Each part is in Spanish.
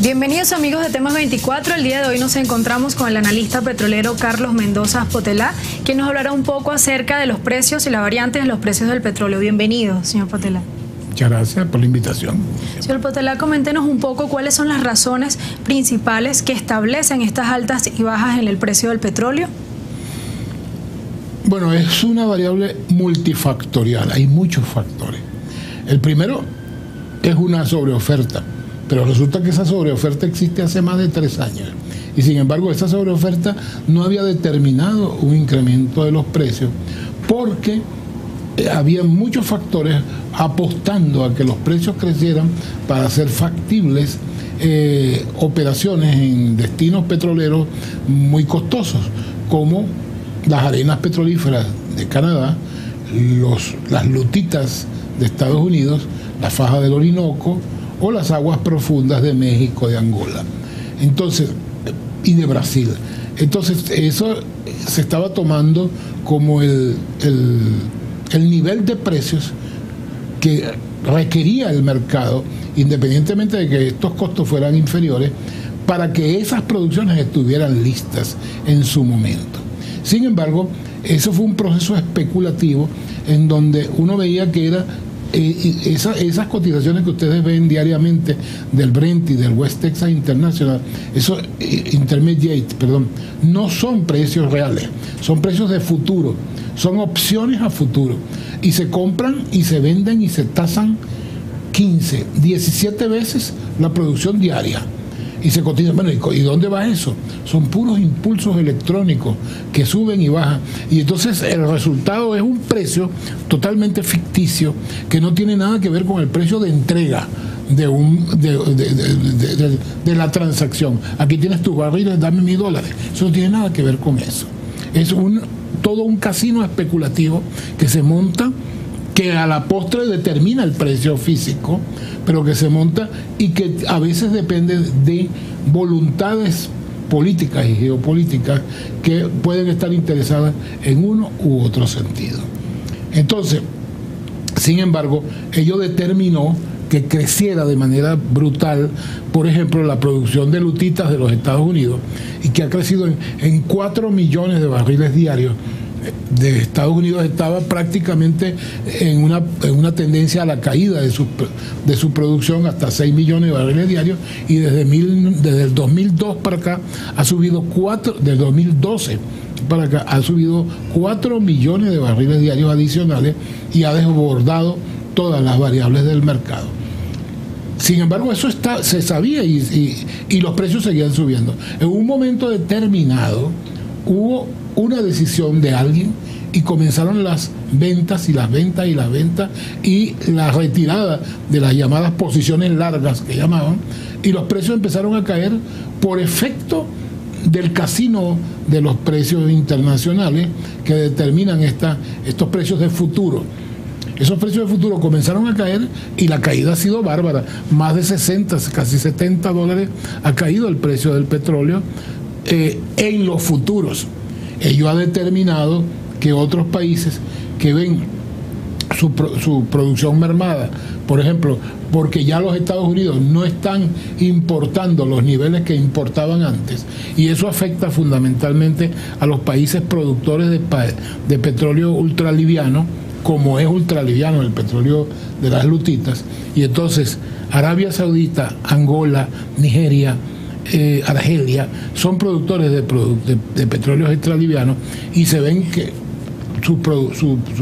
Bienvenidos amigos de Temas 24. El día de hoy nos encontramos con el analista petrolero Carlos Mendoza Potelá, quien nos hablará un poco acerca de los precios y las variantes de los precios del petróleo. Bienvenido, señor Potelá. Muchas gracias por la invitación. Señor Potelá, coméntenos un poco cuáles son las razones principales que establecen estas altas y bajas en el precio del petróleo. Bueno, es una variable multifactorial, hay muchos factores. El primero es una sobreoferta, pero resulta que esa sobreoferta existe hace más de 3 años. Y sin embargo, esa sobreoferta no había determinado un incremento de los precios porque había muchos factores apostando a que los precios crecieran para hacer factibles operaciones en destinos petroleros muy costosos, como las arenas petrolíferas de Canadá, las lutitas de Estados Unidos, la faja del Orinoco o las aguas profundas de México, de Angola, entonces, y de Brasil. Entonces eso se estaba tomando como el nivel de precios que requería el mercado, independientemente de que estos costos fueran inferiores, para que esas producciones estuvieran listas en su momento. Sin embargo, eso fue un proceso especulativo en donde uno veía que era esas cotizaciones que ustedes ven diariamente del Brent y del West Texas International, esos intermediate, no son precios reales, son precios de futuro, son opciones a futuro, y se compran y se venden y se tasan 15, 17 veces la producción diaria. Y se cotiza. Bueno, ¿y dónde va eso? Son puros impulsos electrónicos que suben y bajan. Y entonces el resultado es un precio totalmente ficticio que no tiene nada que ver con el precio de entrega de la transacción. Aquí tienes tus barriles, dame $1,000. Eso no tiene nada que ver con eso. Es todo un casino especulativo que se monta, que a la postre determina el precio físico, pero que se monta y que a veces depende de voluntades políticas y geopolíticas que pueden estar interesadas en uno u otro sentido. Entonces, sin embargo, ello determinó que creciera de manera brutal, por ejemplo, la producción de lutitas de los Estados Unidos, y que ha crecido en 4 millones de barriles diarios. De Estados Unidos estaba prácticamente en una tendencia a la caída de su producción hasta 6 millones de barriles diarios, y desde el 2002 para acá ha subido del 2012 para acá ha subido 4 millones de barriles diarios adicionales y ha desbordado todas las variables del mercado. Sin embargo, eso se sabía y los precios seguían subiendo. En un momento determinado hubo una decisión de alguien y comenzaron las ventas y las ventas y las ventas y la retirada de las llamadas posiciones largas que llamaban, y los precios empezaron a caer por efecto del casino de los precios internacionales que determinan estos precios de futuro. Esos precios de futuro comenzaron a caer y la caída ha sido bárbara. Más de 60, casi $70 ha caído el precio del petróleo en los futuros. Ello ha determinado que otros países que ven su producción mermada, por ejemplo, porque ya los Estados Unidos no están importando los niveles que importaban antes, y eso afecta fundamentalmente a los países productores de petróleo ultraliviano, como es ultraliviano el petróleo de las lutitas, y entonces Arabia Saudita, Angola, Nigeria, Argelia son productores de petróleos extralivianos, y se ven que su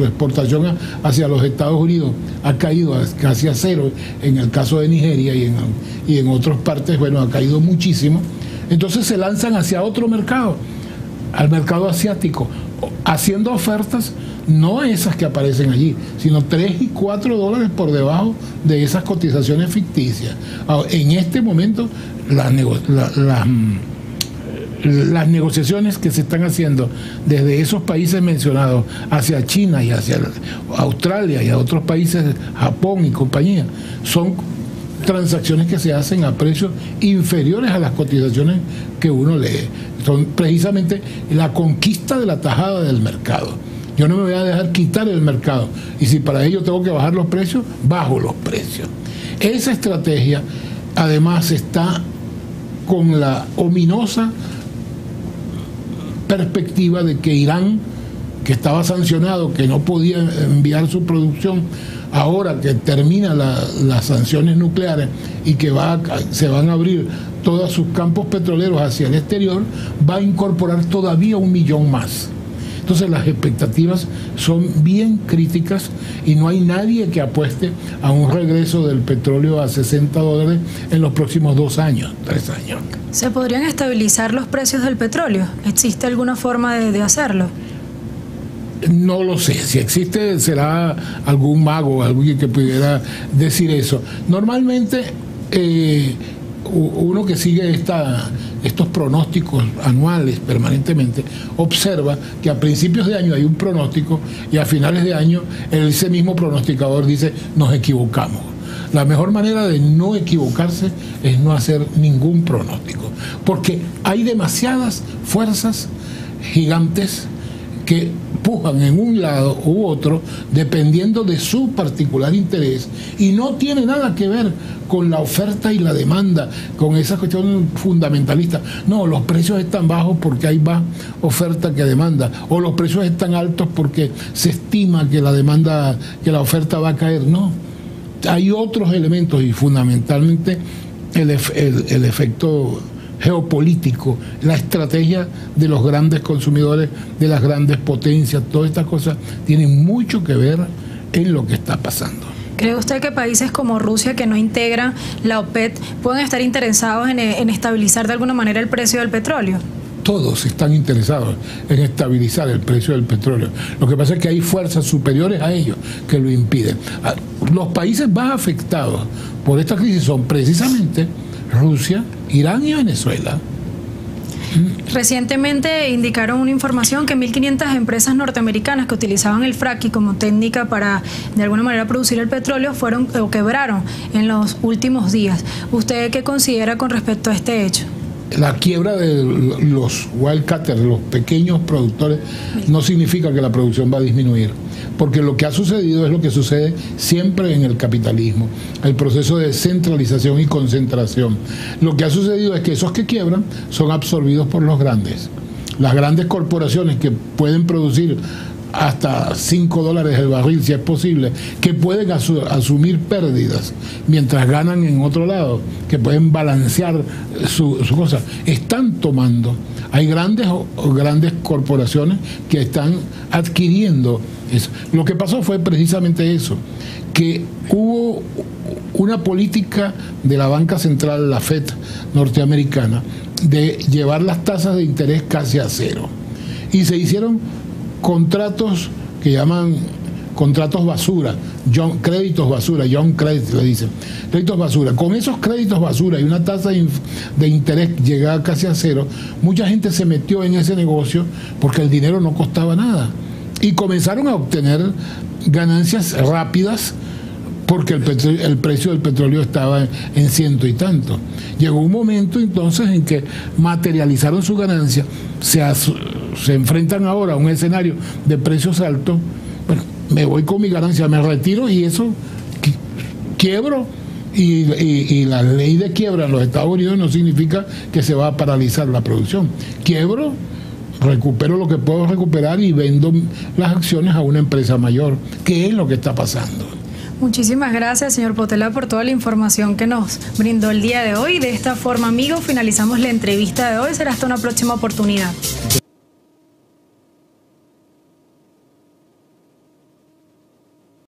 exportación hacia los Estados Unidos ha caído casi a cero en el caso de Nigeria, y en otras partes, bueno, ha caído muchísimo. Entonces se lanzan hacia otro mercado, al mercado asiático, haciendo ofertas no esas que aparecen allí, sino $3 y $4 por debajo de esas cotizaciones ficticias. En este momento las negociaciones que se están haciendo desde esos países mencionados hacia China y hacia Australia y a otros países, Japón y compañía, son transacciones que se hacen a precios inferiores a las cotizaciones que uno lee. Son precisamente la conquista de la tajada del mercado. Yo no me voy a dejar quitar el mercado, y si para ello tengo que bajar los precios, bajo los precios. Esa estrategia además está con la ominosa perspectiva de que Irán, que estaba sancionado, que no podía enviar su producción, ahora que termina las sanciones nucleares y que se van a abrir todos sus campos petroleros hacia el exterior, va a incorporar todavía 1 millón más. Entonces las expectativas son bien críticas y no hay nadie que apueste a un regreso del petróleo a $60 en los próximos 2 años, 3 años. ¿Se podrían estabilizar los precios del petróleo? ¿Existe alguna forma de hacerlo? No lo sé, si existe será algún mago, alguien que pudiera decir eso. Normalmente uno que sigue estos pronósticos anuales permanentemente observa que a principios de año hay un pronóstico y a finales de año ese mismo pronosticador dice nos equivocamos. La mejor manera de no equivocarse es no hacer ningún pronóstico, porque hay demasiadas fuerzas gigantes que pujan en un lado u otro dependiendo de su particular interés y no tiene nada que ver con la oferta y la demanda, con esa cuestión fundamentalista. No, los precios están bajos porque hay más oferta que demanda, o los precios están altos porque se estima que la oferta va a caer. No, hay otros elementos y fundamentalmente el efecto geopolítico, la estrategia de los grandes consumidores, de las grandes potencias, todas estas cosas tienen mucho que ver en lo que está pasando. ¿Cree usted que países como Rusia, que no integran la OPEP, pueden estar interesados en estabilizar de alguna manera el precio del petróleo? Todos están interesados en estabilizar el precio del petróleo. Lo que pasa es que hay fuerzas superiores a ellos que lo impiden. Los países más afectados por esta crisis son precisamente Rusia, Irán y Venezuela. Recientemente indicaron una información que 1.500 empresas norteamericanas que utilizaban el fracking como técnica para de alguna manera producir el petróleo quebraron en los últimos días. ¿Usted qué considera con respecto a este hecho? La quiebra de los wildcatters, los pequeños productores, no significa que la producción va a disminuir, porque lo que ha sucedido es lo que sucede siempre en el capitalismo, el proceso de centralización y concentración. Lo que ha sucedido es que esos que quiebran son absorbidos por los grandes. Las grandes corporaciones que pueden producir hasta $5 el barril, si es posible, que pueden asumir pérdidas mientras ganan en otro lado, que pueden balancear su cosa, están tomando. Hay grandes corporaciones que están adquiriendo eso. Lo que pasó fue precisamente eso, que hubo una política de la banca central, la FED norteamericana, de llevar las tasas de interés casi a cero. Y se hicieron contratos que llaman contratos basura, créditos basura, John Credit le dicen, créditos basura. Con esos créditos basura y una tasa de interés llegada casi a cero, mucha gente se metió en ese negocio porque el dinero no costaba nada. Y comenzaron a obtener ganancias rápidas porque el precio del petróleo estaba en 100 y tanto. Llegó un momento entonces en que materializaron su ganancia, se enfrentan ahora a un escenario de precios altos. Bueno, me voy con mi ganancia, me retiro y eso quiebro. Y la ley de quiebra en los Estados Unidos no significa que se va a paralizar la producción. Quiebro, recupero lo que puedo recuperar y vendo las acciones a una empresa mayor, que es lo que está pasando. Muchísimas gracias, señor Potelá, por toda la información que nos brindó el día de hoy. De esta forma, amigos, finalizamos la entrevista de hoy. Será hasta una próxima oportunidad.